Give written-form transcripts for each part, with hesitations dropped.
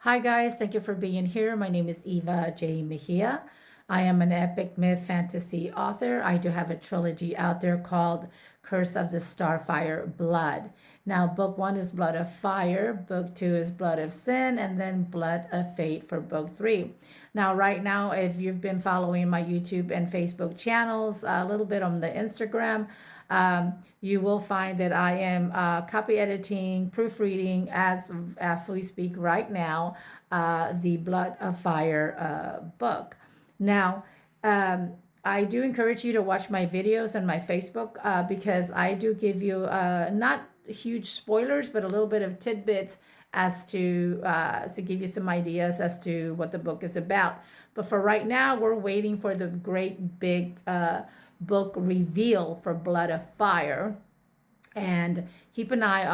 Hi guys, thank you for being here. My name is Eva J Mejia. I am an epic myth fantasy author. I do have a trilogy out there called Curse of the Starfire Blood. Now, book one is Blood of Fire, book two is Blood of Sin, and then Blood of Fate for book three. Now, right now, if you've been following my YouTube and Facebook channels, a little bit on the Instagram, you will find that I am copy editing, proofreading as we speak right now, the Blood of Fire book. Now, I do encourage you to watch my videos on my Facebook because I do give you not huge spoilers, but a little bit of tidbits as to give you some ideas as to what the book is about. But for right now, we're waiting for the great big book reveal for Blood of Fire. And keep an eye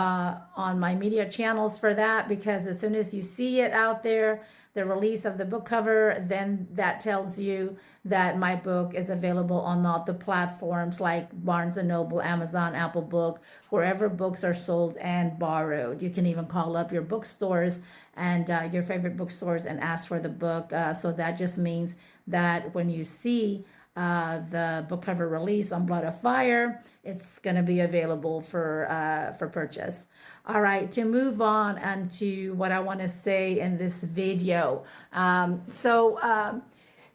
on my media channels for that, because as soon as you see it out there, the release of the book cover, then that tells you that my book is available on all the platforms like Barnes & Noble, Amazon, Apple Book, wherever books are sold and borrowed. You can even call up your bookstores and your favorite bookstores and ask for the book. So that just means that when you see the book cover release on Blood of Fire, it's going to be available for purchase. All right, to move on and to what I want to say in this video.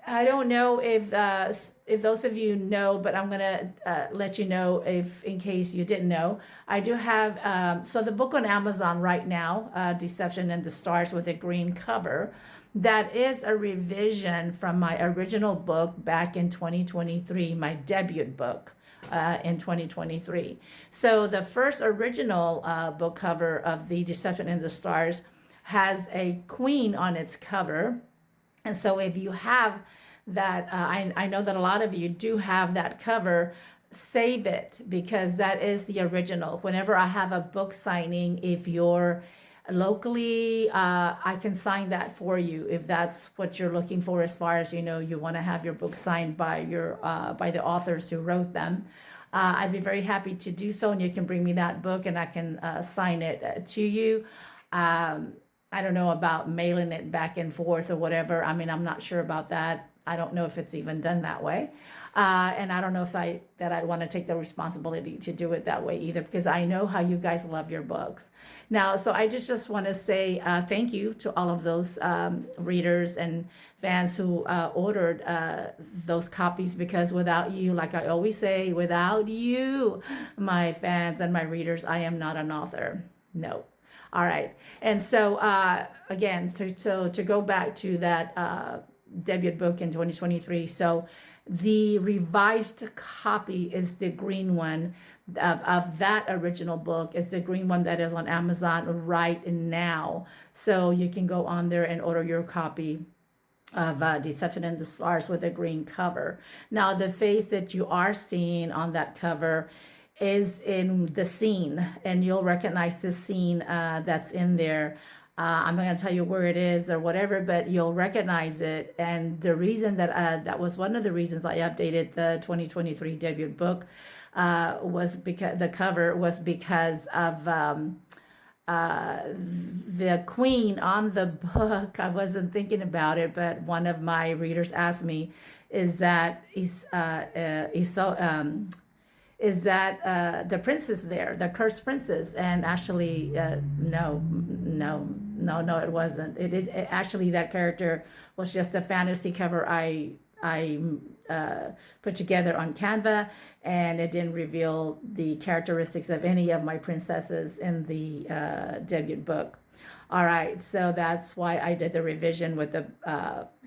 I don't know if those of you know, but I'm gonna let you know if in case you didn't know. I do have so the book on Amazon right now, Deception in the Stars with a green cover. That is a revision from my original book back in 2023, my debut book in 2023. So the first original book cover of the Deception in the Stars has a queen on its cover. And so if you have that, I know that a lot of you do have that cover, save it, because that is the original. Whenever I have a book signing, if you're locally, I can sign that for you if that's what you're looking for, as far as you want to have your book signed by by the authors who wrote them. I'd be very happy to do so, and you can bring me that book and I can sign it to you. I don't know about mailing it back and forth or whatever. I mean, I'm not sure about that. I don't know if it's even done that way. And I don't know if I'd want to take the responsibility to do it that way either, because I know how you guys love your books. Now, so I just want to say thank you to all of those readers and fans who ordered those copies, because without you, like I always say, without you, my fans and my readers, I am not an author. No. All right. And so, again, so to go back to that debut book in 2023. So the revised copy is the green one of that original book. It's the green one that is on Amazon right now. So you can go on there and order your copy of Deception in the Stars with a green cover. Now, the face that you are seeing on that cover is in the scene, and you'll recognize the scene that's in there. I'm not going to tell you where it is or whatever, but you'll recognize it. And the reason that was one of the reasons I updated the 2023 debut book was because the cover was because of the queen on the book. I wasn't thinking about it, but one of my readers asked me, is that the princess there, the cursed princess? And actually, no, it wasn't. It actually, that character was just a fantasy cover I put together on Canva, and it didn't reveal the characteristics of any of my princesses in the debut book. All right, so that's why I did the revision with the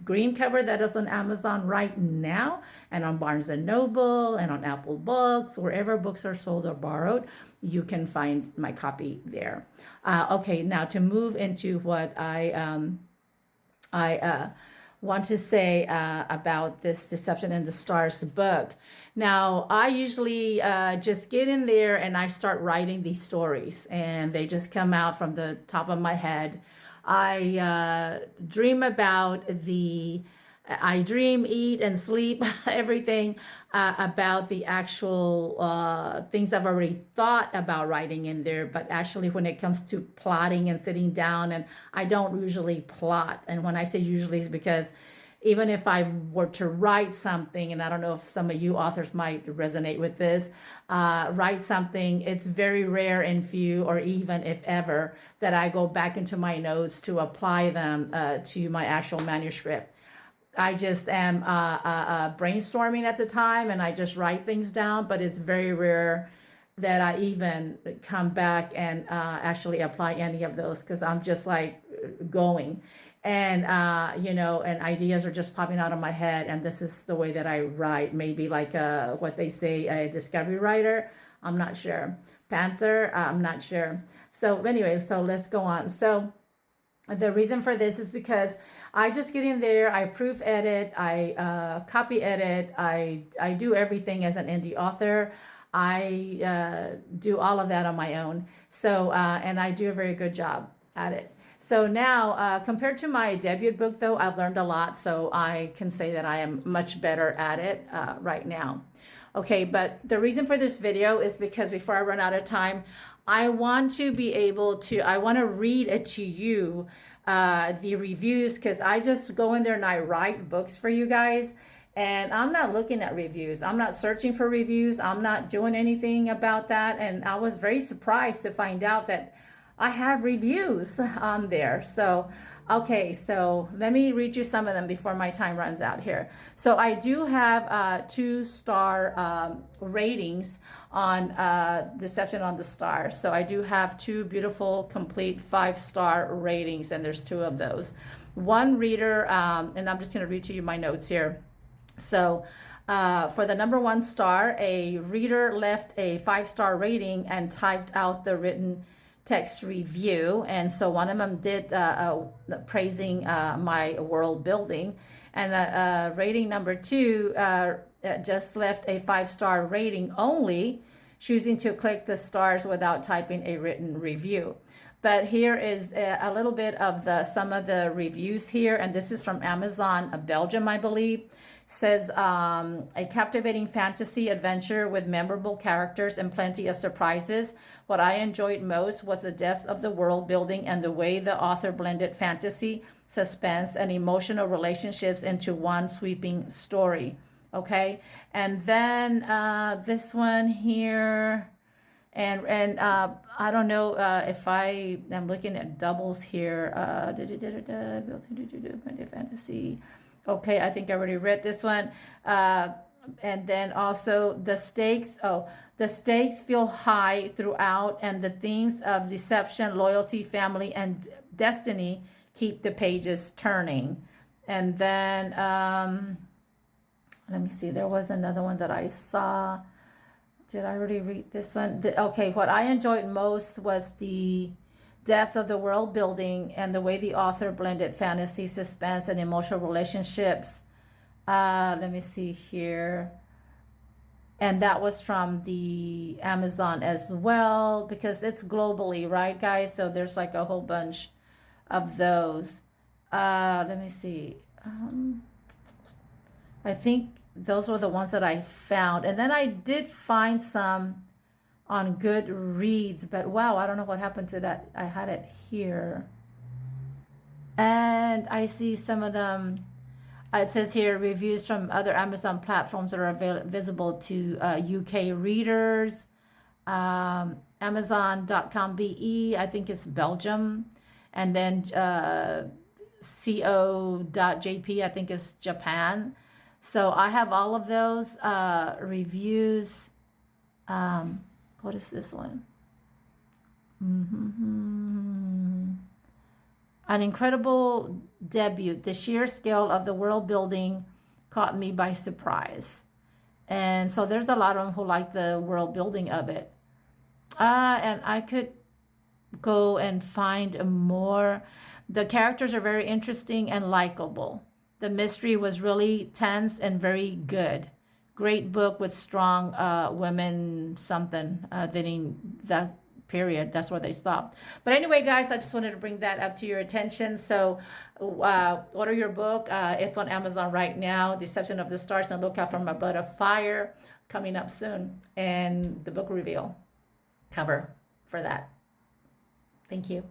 green cover that is on Amazon right now, and on Barnes & Noble, and on Apple Books, wherever books are sold or borrowed, you can find my copy there. Okay, now to move into what I want to say about this Deception in the Stars book. Now, I usually just get in there and I start writing these stories, and they just come out from the top of my head. I dream about the I dream, eat, and sleep everything about the actual things I've already thought about writing in there. But actually, when it comes to plotting and sitting down, and I don't usually plot. And when I say usually, it's because even if I were to write something, and I don't know if some of you authors might resonate with this, write something, it's very rare and few, or even if ever, that I go back into my notes to apply them to my actual manuscript. I just am brainstorming at the time and I just write things down, but it's very rare that I even come back and actually apply any of those because I'm just like going. And, and ideas are just popping out of my head. And this is the way that I write. Maybe like what they say, a discovery writer. I'm not sure. Panther. I'm not sure. So anyway, so let's go on. So the reason for this is because I just get in there, I proof edit, I copy edit, I do everything as an indie author. I do all of that on my own. So, and I do a very good job at it. So now, compared to my debut book, though, I've learned a lot. So I can say that I am much better at it right now. Okay, but the reason for this video is because before I run out of time, I want to be able to, I want to read it to you, the reviews, because I just go in there and I write books for you guys. And I'm not looking at reviews. I'm not searching for reviews. I'm not doing anything about that. And I was very surprised to find out that I have reviews on there. So, okay, so let me read you some of them before my time runs out here. So I do have 2-star ratings on Deception on the Star. So I do have 2 beautiful, complete 5-star ratings, and there's 2 of those. One reader, and I'm just going to read to you my notes here. So for the number 1 star, a reader left a 5-star rating and typed out the written text review. And so one of them did praising my world building. And rating number 2 just left a 5-star rating only, choosing to click the stars without typing a written review. But here is a little bit of some of the reviews here. And this is from Amazon, Belgium, I believe. Says a captivating fantasy adventure with memorable characters and plenty of surprises. What I enjoyed most was the depth of the world building and the way the author blended fantasy, suspense, and emotional relationships into one sweeping story. Okay, and then this one here, and I don't know if I'm looking at doubles here. Fantasy. Okay, I think I already read this one. And then also the stakes. Oh, the stakes feel high throughout, and the themes of deception, loyalty, family, and destiny keep the pages turning. And then let me see. There was another one that I saw. Did I already read this one? Okay, what I enjoyed most was the depth of the world building and the way the author blended fantasy, suspense, and emotional relationships. Let me see here. And that was from the Amazon as well, because it's globally, right, guys? So there's like a whole bunch of those. Let me see. I think those were the ones that I found. And then I did find some on Goodreads, but wow, I don't know what happened to that. I had it here. And I see some of them. It says here, reviews from other Amazon platforms that are visible to UK readers. Amazon.com BE, I think it's Belgium. And then co.jp, I think it's Japan. So I have all of those reviews. What is this one? An incredible debut. The sheer scale of the world building caught me by surprise. And so there's a lot of them who like the world building of it. And I could go and find more. The characters are very interesting and likable. The mystery was really tense and very good. Great book with strong women something. That period. That's where they stopped. But anyway, guys, I just wanted to bring that up to your attention. So order your book. It's on Amazon right now, Deception of the Stars, and look out for my Blood of Fire coming up soon, and the book reveal cover for that. Thank you.